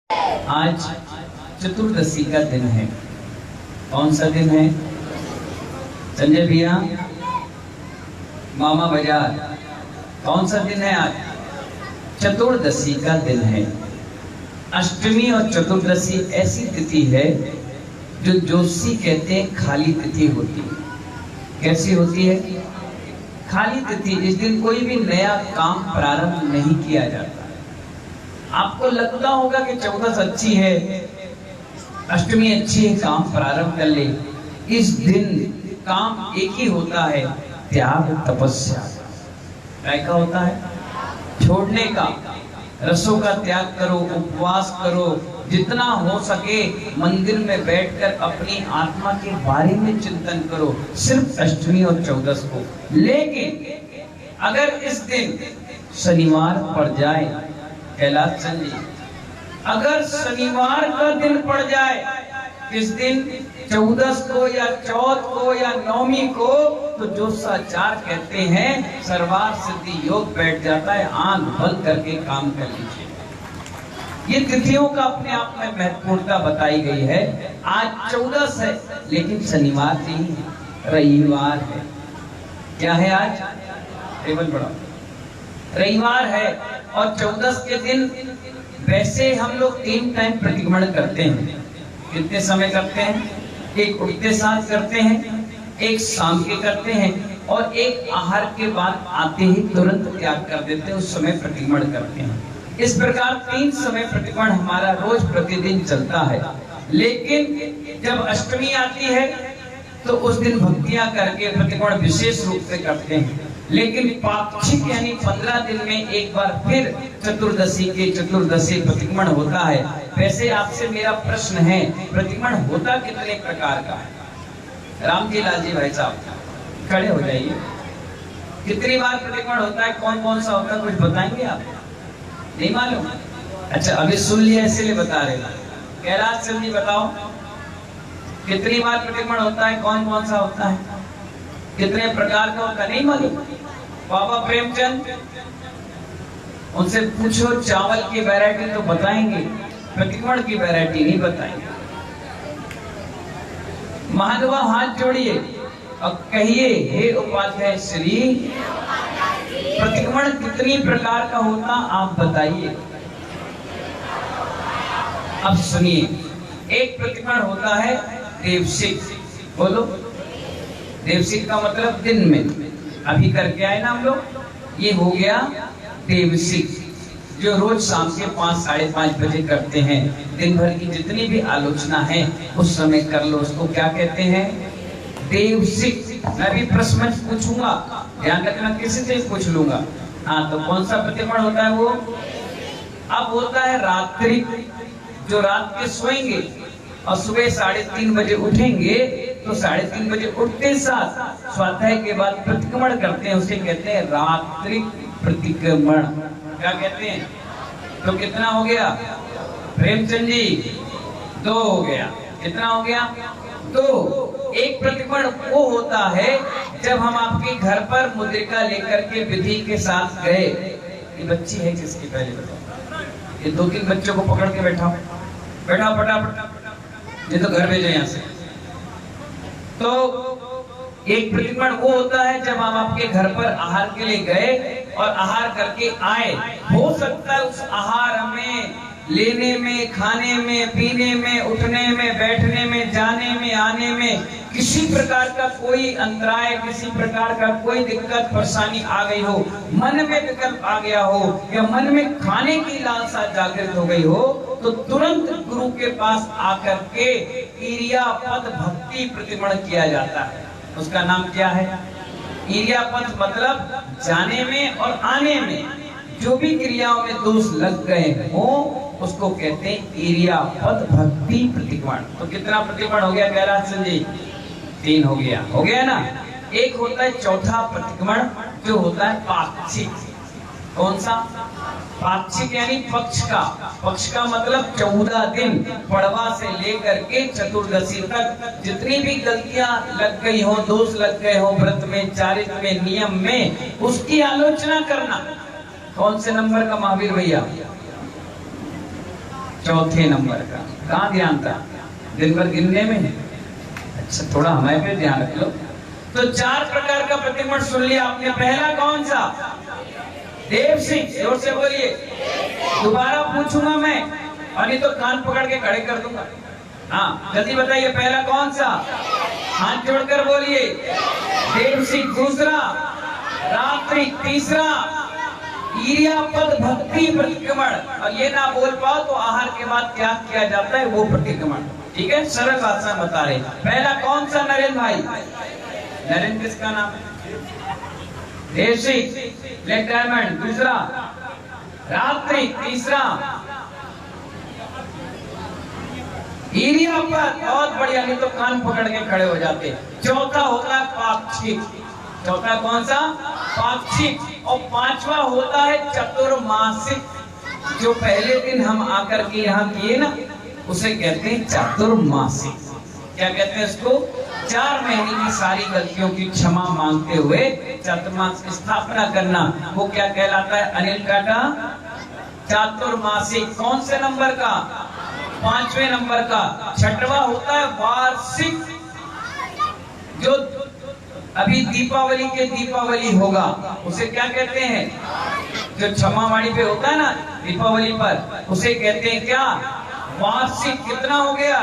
आज चतुर्दशी का दिन है। कौन सा दिन है संजय भैया, मामा बाजार? कौन सा दिन है आज? चतुर्दशी का दिन है। अष्टमी और चतुर्दशी ऐसी तिथि है जो जोशी कहते हैं खाली तिथि होती है। कैसी होती है? खाली तिथि। इस दिन कोई भी नया काम प्रारंभ नहीं किया जाता। आपको लगता होगा कि चौदस अच्छी है, अष्टमी अच्छी है, काम प्रारंभ कर ले। इस दिन काम एक ही होता है, त्याग तपस्या। क्या होता है? छोड़ने का। रसों का त्याग करो, उपवास करो, जितना हो सके मंदिर में बैठकर अपनी आत्मा के बारे में चिंतन करो, सिर्फ अष्टमी और चौदस को। लेकिन अगर इस दिन शनिवार पड़ जाए, कैलाश चंद जी, अगर शनिवार का दिन पड़ जाए, इस दिन चौदस को या चौथ को या नवमी को, तो जो साचार कहते हैं सर्वार सिद्धि योग बैठ जाता है। आंख बंद करके काम कर लीजिए। ये तिथियों का अपने आप में महत्वपूर्णता बताई गई है। आज चौदस है लेकिन शनिवार नहीं है, रविवार है। क्या है आज? टेबल बढ़ाओ। रविवार है और चौदस के दिन वैसे हम लोग 3 टाइम प्रतिक्रमण करते हैं। कितने समय करते हैं? एक उठते साथ करते हैं, एक शाम के करते हैं और एक आहार के बाद आते ही तुरंत त्याग कर देते हैं, उस समय प्रतिक्रमण करते हैं। इस प्रकार 3 समय प्रतिक्रमण हमारा रोज प्रतिदिन चलता है। लेकिन जब अष्टमी आती है तो उस दिन भक्तियां करके प्रतिक्रमण विशेष रूप से करते हैं। लेकिन पाक्षिक यानी 15 दिन में एक बार फिर चतुर्दशी प्रतिक्रमण होता है। वैसे आपसे मेरा प्रश्न है, प्रतिक्रमण होता कितने प्रकार का है? राम जी लाल जी भाई साहब खड़े हो जाइए। कितनी बार प्रतिक्रमण होता है? कौन कौन सा होता है? कुछ बताएंगे आप? नहीं मालूम? अच्छा, अभी सुन लिया इसलिए बता रहे। कैलाश चंद जी बताओ, कितनी बार प्रतिक्रमण होता है? कौन कौन सा होता है? कितने प्रकार का होता है? नहीं मालूम? बाबा प्रेमचंद, उनसे पूछो, चावल की वैरायटी तो बताएंगे, प्रतिक्रमण की वैरायटी नहीं बताएंगे। महानुभाव हाथ जोड़िए और कहिए, हे उपाध्याय श्री, प्रतिक्रमण कितनी प्रकार का होता आप बताइए। अब सुनिए, एक प्रतिक्रमण होता है देवसिक। बोलो, देवसिक का मतलब दिन में। अभी करके आए ना हम लोग, ये हो गया देवसिक, जो रोज शाम के 5 साढ़े 5 बजे करते हैं। दिन भर की जितनी भी आलोचना है उस समय कर लो। उसको क्या कहते हैं? देवसिक। मैं भी प्रश्न पूछूंगा, ध्यान रखना, किसी से पूछ लूंगा। हाँ, तो कौन सा प्रतिक्रमण होता है वो? अब होता है रात्रि, जो रात के सोएंगे और सुबह 3:30 बजे उठेंगे, तो 3:30 बजे उठते साथ स्वाध्याय के बाद प्रतिक्रमण करते हैं, उसे कहते हैं रात्रि प्रतिक्रमण। क्या कहते हैं? तो कितना हो गया प्रेमचंद जी? 2 हो गया। कितना हो गया? 2। एक प्रतिक्रमण वो होता है जब हम आपके घर पर मुद्रिका लेकर के विधि के साथ गए। ये बच्ची है किसकी? पहले बताओ। ये 2-3 बच्चों को पकड़ के बैठाओ, बैठाओ फटाफट, ये तो घर भेजो यहाँ से। तो एक प्रतिक्रमण वो होता है जब हम आपके घर पर आहार के लिए गए और आहार करके आए। हो सकता है उस आहार में, लेने में, खाने में, पीने में, उठने में, बैठने में, जाने में, आने में किसी प्रकार का कोई अंतराय, किसी प्रकार का कोई दिक्कत परेशानी आ गई हो, मन में विकल्प आ गया हो या मन में खाने की लालसा जागृत हो गई हो, तो तुरंत गुरु के पास आकर के इरियापद भक्ति प्रतिक्रमण किया जाता है। उसका नाम क्या है? इरियापद मतलब जाने में और आने में जो भी क्रियाओं में दोष लग गए हो उसको कहते हैं इरियापद भक्ति प्रतिक्रमण। तो कितना प्रतिक्रमण हो गया कैलाश चंद जी? 3 हो गया। हो गया ना? एक होता है चौथा प्रतिक्रमण, जो होता है पाक्षिक। कौन सा? पाक्षिक यानी पक्ष का। पक्ष का मतलब 14 दिन, पड़वा से लेकर के चतुर्दशी तक जितनी भी गलतियां लग गई हो, दोष लग गए हो व्रत में, चारित्र में, नियम में, उसकी आलोचना करना। कौन से नंबर का महावीर भैया? चौथे नंबर का। कहाँ ध्यान था? दिन भर गिनने में? अच्छा, थोड़ा हमारे पे ध्यान रख लो। तो 4 प्रकार का प्रतिक्रमण सुन लिया आपने। पहला कौन सा? देव सिंह, जोर से बोलिए। दोबारा पूछूंगा मैं और नहीं तो कान पकड़ के खड़े कर दूंगा। हाँ, जल्दी बताइए, पहला कौन सा? हाथ जोड़कर बोलिए। देव सिंह। दूसरा रात्रि। तीसरा इरियापद भक्ति प्रतिक्रमण। और ये ना बोल पाओ तो आहार के बाद क्या किया जाता है, वो प्रतिक्रमण। ठीक है, सरल भाषा बता रहे। पहला कौन सा नरेंद्र भाई? नरेंद्र किसका नाम है? Dev Singh, black diamond. दूसरा रात्रि। तीसरा इरियापद। बहुत बढ़िया, नहीं तो कान पकड़ के खड़े हो जाते। चौथा होता है पाक्षिक। चौथा कौन सा? पाक्षिक। और पांचवा होता है चतुर्मासिक। जो पहले दिन हम आकर के यहाँ किए ना, उसे कहते हैं चतुर्मासिक। क्या कहते हैं इसको? 4 महीने की सारी गलतियों की क्षमा मांगते हुए चतुर्मास स्थापना करना, वो क्या कहलाता है अनिल टाटा? चतुर्मासिक। कौन से नंबर का? 5वें नंबर का। छठवां होता है वार्षिक। जो अभी दीपावली के दीपावली होगा, उसे क्या कहते हैं? जो क्षमावाणी पे होता है ना दीपावली पर, उसे कहते हैं क्या? वार्षिक। कितना हो गया?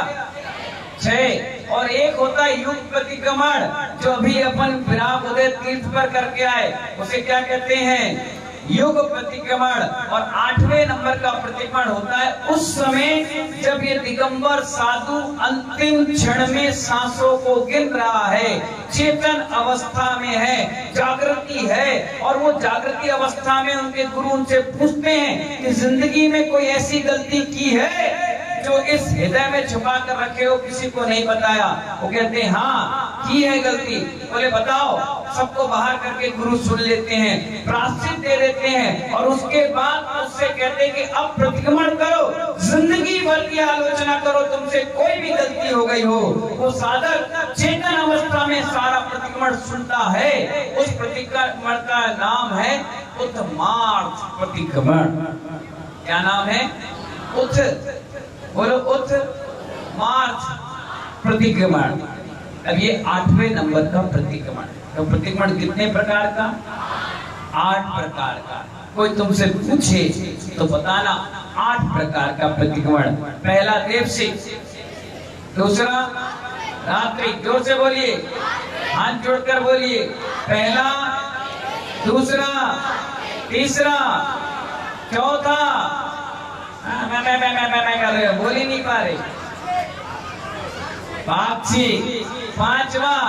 6। और एक होता है युग प्रतिक्रमण, जो अभी अपन विराग उदय तीर्थ पर करके आए, उसे क्या कहते हैं? युग प्रतिक्रमण। और 8वें नंबर का प्रतिक्रमण होता है उस समय जब ये दिगंबर साधु अंतिम क्षण में सांसों को गिन रहा है, चेतन अवस्था में है, जागृति है। और वो जागृति अवस्था में उनके गुरु उनसे पूछते हैं कि जिंदगी में कोई ऐसी गलती की है जो इस हृदय में छुपा कर रखे हो, किसी को नहीं बताया? वो कहते हैं हाँ की है गलती। बोले बताओ। सबको बाहर करके गुरु सुन लेते हैं, प्रायश्चित दे देते हैं और उसके बाद उससे कहते हैं कि अब प्रतिक्रमण करो, जिंदगी भर की आलोचना करो, तुमसे कोई भी गलती हो गई हो। वो साधक चेतन अवस्था में सारा प्रतिक्रमण सुनता है। उस प्रतिक्रमण का नाम है उत्तमार्थ प्रतिक्रमण। क्या नाम है? बोलो उत्तमार्थ प्रतिक्रमण। अब ये 8वें नंबर का प्रतिक्रमण। तो प्रतिक्रमण कितने प्रकार का? 8 प्रकार का। कोई तुमसे पूछे तो बताना 8 प्रकार का प्रतिक्रमण। पहला देव सिंह। दूसरा रात्रि। जोर से बोलिए, हाथ जोड़कर बोलिए। पहला, दूसरा, तीसरा, चौथा। मैं कर रहे हो, बोल ही नहीं पा रहे। पाक्षिक। 5वां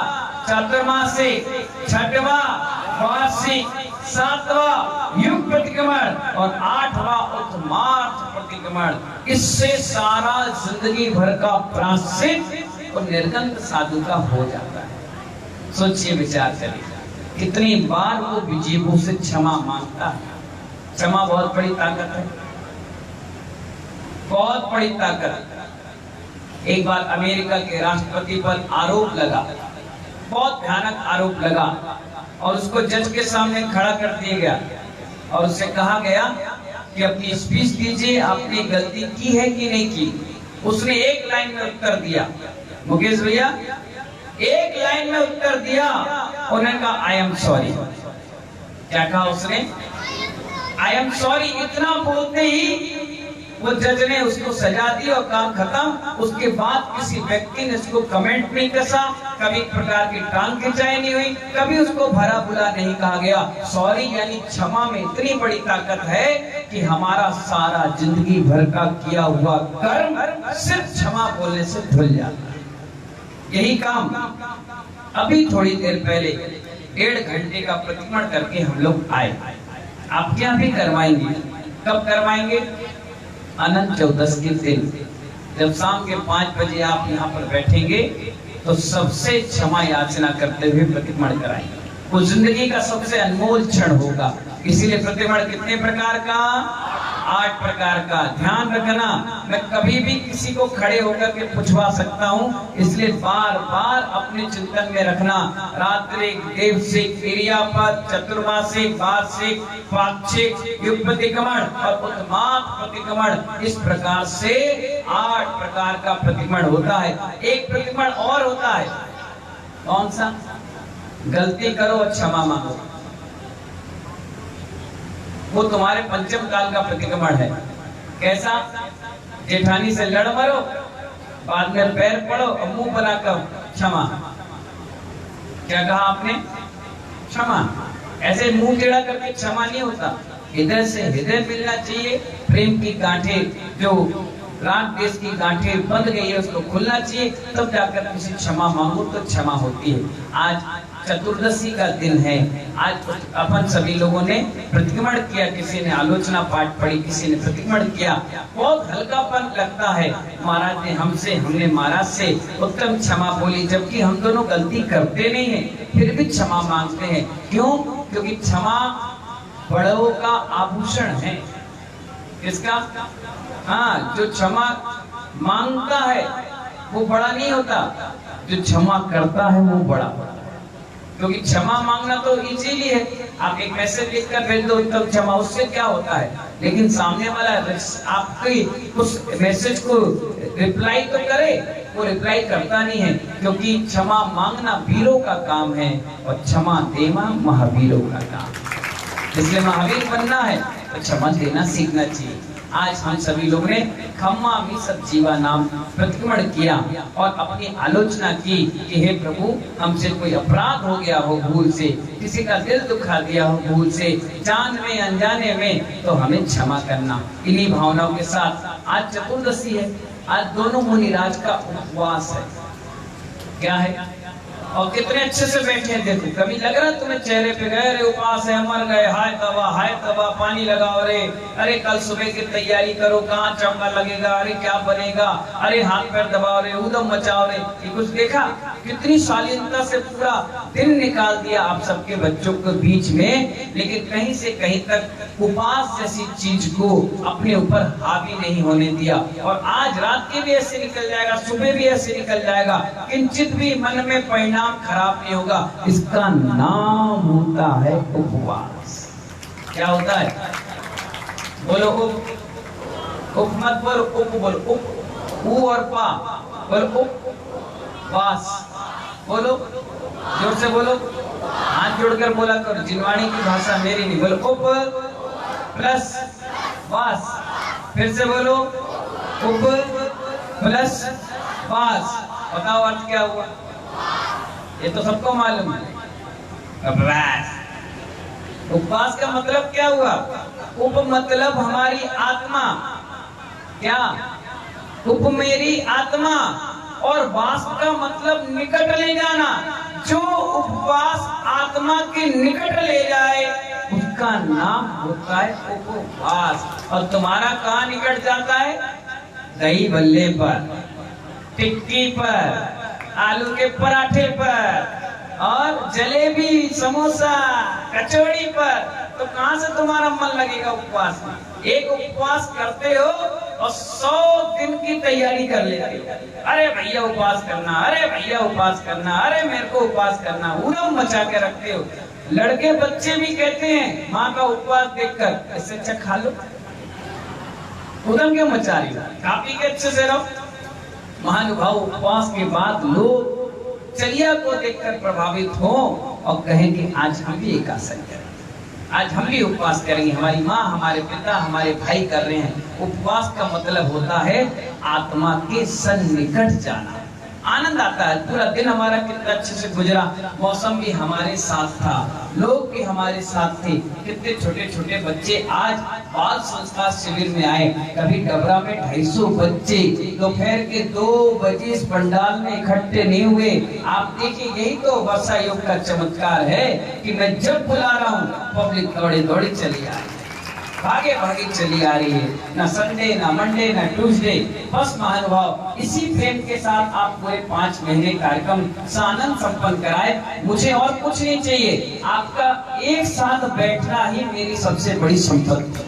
चतुर्मासिक। 6वां वार्षिक। 7वां युग प्रतिक्रमण और 8वां उत्तमार्थ प्रतिक्रमण। इससे सारा जिंदगी भर का प्रायश्चित और निर्गंत साधु का हो जाता है। सोचिए, विचार करिए, कितनी बार वो विजयभू से क्षमा मांगता है। क्षमा बहुत बड़ी ताकत है, बहुत बड़ी ताकत। एक बार अमेरिका के राष्ट्रपति पर आरोप लगा, बहुत भयानक आरोप लगा, और उसको जज के सामने खड़ा कर दिया गया और उससे कहा गया कि अपनी स्पीच दीजिए, आपने गलती की है कि नहीं की। उसने एक लाइन में उत्तर दिया, मुकेश भैया, एक लाइन में उत्तर दिया। उन्होंने कहा आई एम सॉरी। क्या कहा उसने? I am sorry. इतना बोलते ही वो जज ने उसको सजा दी और काम खत्म। उसके बाद किसी व्यक्ति ने उसको कमेंट नहीं कसा, कभी प्रकार की टांग खिंचाई नहीं हुई, कभी उसको भरा बुरा नहीं कहा गया। सॉरी यानी क्षमा में इतनी बड़ी ताकत है कि हमारा सारा जिंदगी भर का किया हुआ कर्म सिर्फ क्षमा बोलने से धुल जाता है। यही काम अभी थोड़ी देर पहले 1.5 घंटे का प्रतिक्रमण करके हम लोग आए। आप क्या भी करवाएंगे? कब करवाएंगे? अनंत चौदस के दिन, जब शाम के 5 बजे आप यहाँ पर बैठेंगे तो सबसे क्षमा याचना करते हुए प्रतिक्रमण कराएंगे। वो जिंदगी का सबसे अनमोल क्षण होगा। इसीलिए प्रतिक्रमण कितने प्रकार का? 8 प्रकार का ध्यान रखना। मैं कभी भी किसी को खड़े होकर के पूछवा सकता हूँ, इसलिए बार बार अपने चिंतन में रखना। रात्रिक, देवसिक, क्रियापद, चतुर्मासिक, वार्षिक, पाक्षिक, युगप्रतिक्रमण और उत्तमार्ग प्रतिक्रमण, इस प्रकार से 8 प्रकार का प्रतिक्रमण होता है। एक प्रतिक्रमण और होता है, कौन सा? गलती करो और क्षमा मांगो। वो तुम्हारे पंचम काल का प्रतिक्रमण है। कैसा? जेठानी से लड़ मरो, बाद में पैर पड़ो और मुंह बनाकर क्षमा। क्या कहा आपने? क्षमा। ऐसे मुंह टेढ़ा करके क्षमा नहीं होता। हृदय से हृदय मिलना चाहिए। प्रेम की गांठें, जो राग देश की गांठें बंध गई है, उसको खुलना चाहिए, तब जाकर किसी क्षमा मांगो तो क्षमा होती है। आज चतुर्दशी का दिन है। आज अपन सभी लोगों ने प्रतिक्रमण किया, किसी ने आलोचना पाठ पढ़ी, किसी ने प्रतिक्रमण किया। बहुत हल्कापन लगता है। महाराज ने हमने महाराज से उत्तम क्षमा बोली, जबकि हम दोनों गलती करते नहीं है, फिर भी क्षमा मांगते हैं। क्यों? क्योंकि क्षमा बड़ों का आभूषण है। किसका? हाँ, जो क्षमा मांगता है वो बड़ा नहीं होता, जो क्षमा करता है वो बड़ा। क्योंकि क्षमा मांगना तो इजीली है, आप एक मैसेज लिखकर भेज दो तो क्षमा, उससे क्या होता है। लेकिन सामने वाला आपकी उस मैसेज को रिप्लाई तो करे, वो रिप्लाई करता नहीं है। क्योंकि क्षमा मांगना वीरों का काम है और क्षमा देना महावीरों का काम। इसलिए महावीर बनना है तो क्षमा देना सीखना चाहिए। आज हम सभी लोग ने खम्मा मी सब जीवा नाम प्रतिक्रमण किया और अपनी आलोचना की कि हे प्रभु, हमसे कोई अपराध हो गया हो भूल से, किसी का दिल दुखा दिया हो भूल से, जान में अनजाने में, तो हमें क्षमा करना। इन्हीं भावनाओं के साथ आज चतुर्दशी है। आज दोनों मुनिराज का उपवास है। क्या है? और कितने अच्छे से बैठे हैं, देखो। कभी लग रहा है तुम्हें चेहरे पे, गए रे उपास है, मर गए, हाय तबा, पानी लगाओ रे, अरे कल सुबह की तैयारी करो, कहाँ चौका लगेगा, अरे क्या बनेगा, अरे हाथ पैर दबाओ रे, उदम मचाओ रे। ये कुछ देखा? कितनी शालीनता से पूरा दिन निकाल दिया आप सबके बच्चों के बीच में, लेकिन कहीं से कहीं तक उपास जैसी चीज को अपने ऊपर हावी नहीं होने दिया। और आज रात के भी ऐसे निकल जाएगा, सुबह भी ऐसे निकल जाएगा, किंचित भी मन में परिणाम खराब नहीं होगा। इसका नाम होता है उपवास। क्या होता है? बोलो उप मत बोलो, उप बोलो, उप, उ और पा बोलो, उपवास बोलो, जोर से बोलो, हाथ जोड़कर बोला करो। जिनवाणी की भाषा मेरी नहीं। बोलो उप प्लस वास। फिर से बोलो उप प्लस वास। बताओ अर्थ क्या हुआ? ये तो सबको मालूम है। उपवास का मतलब क्या हुआ? उप मतलब हमारी आत्मा। क्या? उप मेरी आत्मा। और वास का मतलब निकट ले जाना। जो उपवास आत्मा के निकट ले जाए उसका नाम होता है उपवास। और तुम्हारा कहाँ निकट जाता है? दही भल्ले पर, टिक्की पर, आलू के पराठे पर और जलेबी, समोसा, कचौड़ी पर। तो कहां से तुम्हारा मन लगेगा उपवास में? एक उपवास करते हो और 100 दिन की तैयारी कर लेते हो। अरे भैया उपवास करना, अरे भैया उपवास करना, अरे मेरे को उपवास करना, उदम मचा के रखते हो। लड़के बच्चे भी कहते हैं माँ का उपवास देखकर, इससे अच्छा खा लो, उदम क्यों मचा रही हो, खा पी के अच्छे से रहो। महानुभाव, उपवास के बाद लोग चर्या को देखकर प्रभावित हो और कहें कि आज हम भी एकादशी करें, आज हम भी उपवास करेंगे। हमारी माँ, हमारे पिता, हमारे भाई कर रहे हैं। उपवास का मतलब होता है आत्मा के सन्निकट जाना। आनंद आता है। पूरा दिन हमारा कितना अच्छे से गुजरा, मौसम भी हमारे साथ था, लोग भी हमारे साथ थे। कितने छोटे छोटे बच्चे आज बाल संस्कार शिविर में आए। कभी डबरा में 250 बच्चे दोपहर के 2 बजे इस पंडाल में इकट्ठे नहीं हुए। आप देखिए, यही तो वर्षा योग का चमत्कार है कि मैं जब बुला रहा हूँ पब्लिक दौड़े दौड़े चली आ रही है, भागे भागे चली आ रही है। ना संडे, ना मंडे, ना ट्यूसडे। बस महानुभाव, इसी प्रेम के साथ आप पूरे 5 महीने कार्यक्रम सानंद संपन्न कराए। मुझे और कुछ नहीं चाहिए, आपका एक साथ बैठना ही मेरी सबसे बड़ी संपत्ति।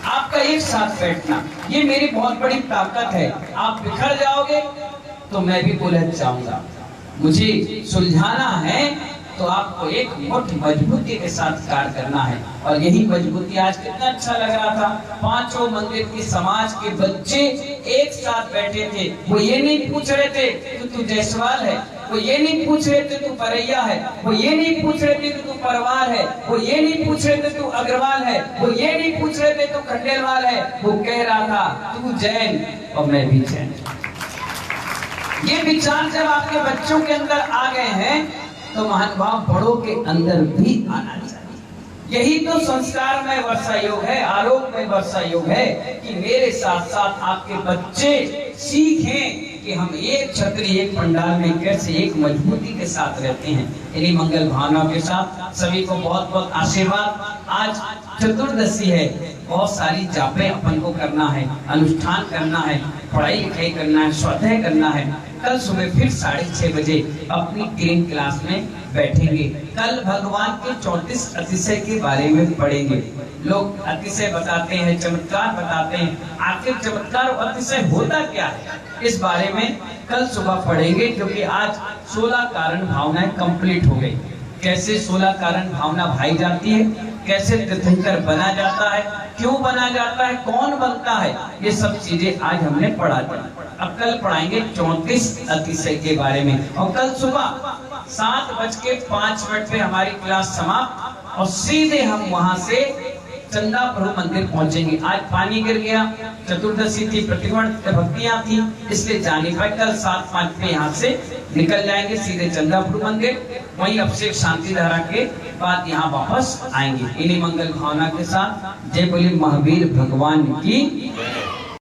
आप आपका एक साथ बैठना, ये मेरी बहुत बड़ी ताकत है। आप बिखर जाओगे तो मैं भी उलझ जाऊंगा। मुझे सुलझाना है तो आपको एक मुट्ठी मजबूती के साथ कार्य करना है। और यही मजबूती आज कितना अच्छा लग रहा था, पांचों मंदिर की समाज के बच्चे एक साथ बैठे थे। वो ये नहीं पूछ रहे थे कि तू जायसवाल है, वो ये नहीं पूछ रहे थे तू परैया है, वो ये नहीं पूछ रहे थे कि तू परवार है, वो ये नहीं पूछ रहे थे तू अग्रवाल है, वो ये नहीं पूछ रहे थे तू खंडेलवाल है। वो कह रहा था तू जैन और मैं भी जैन। ये विचार जब आपके बच्चों के अंदर आ गए हैं तो महानुभाव बड़ों के अंदर भी आना चाहिए। यही तो संस्कार में वर्षा योग है, आरोप में वर्षा योग है कि मेरे साथ साथ आपके बच्चे सीखें कि हम एक छतरी एक पंडाल में कैसे एक मजबूती के साथ रहते हैं। इन्हीं मंगल भावना के साथ सभी को बहुत बहुत आशीर्वाद। आज चतुर्दशी है, बहुत सारी जापें अपन को करना है, अनुष्ठान करना है, पढ़ाई लिखाई करना है, स्वाध्याय करना है। कल सुबह फिर 6:30 बजे अपनी 3 क्लास में बैठेंगे। कल भगवान के 34 अतिशय के बारे में पढ़ेंगे। लोग अतिशय बताते हैं, चमत्कार बताते हैं, आखिर चमत्कार और अतिशय होता क्या है, इस बारे में कल सुबह पढ़ेंगे। क्योंकि आज 16 कारण भावनाएं कंप्लीट हो गई। कैसे 16 कारण भावना भाई जाती है, कैसे तीर्थंकर बना जाता है, क्यों बना जाता है, कौन बनता है, ये सब चीजें आज हमने पढ़ा दी। अब कल पढ़ाएंगे 34 अतिशय के बारे में। और कल सुबह 7:05 पे हमारी क्लास समाप्त और सीधे हम वहां से चंदा प्रभु मंदिर पहुंचेंगे। आज पानी गिर गया, चतुर्दशी थी, प्रतिगमन भक्तियां थी, इसलिए जाने पाए। कल 7:05 पे यहाँ से निकल जाएंगे सीधे चंदा प्रभु मंदिर, वहीं अभिषेक शांति धारा के बाद यहाँ वापस आएंगे। इन्हीं मंगल भावना के साथ जय बोले महावीर भगवान की।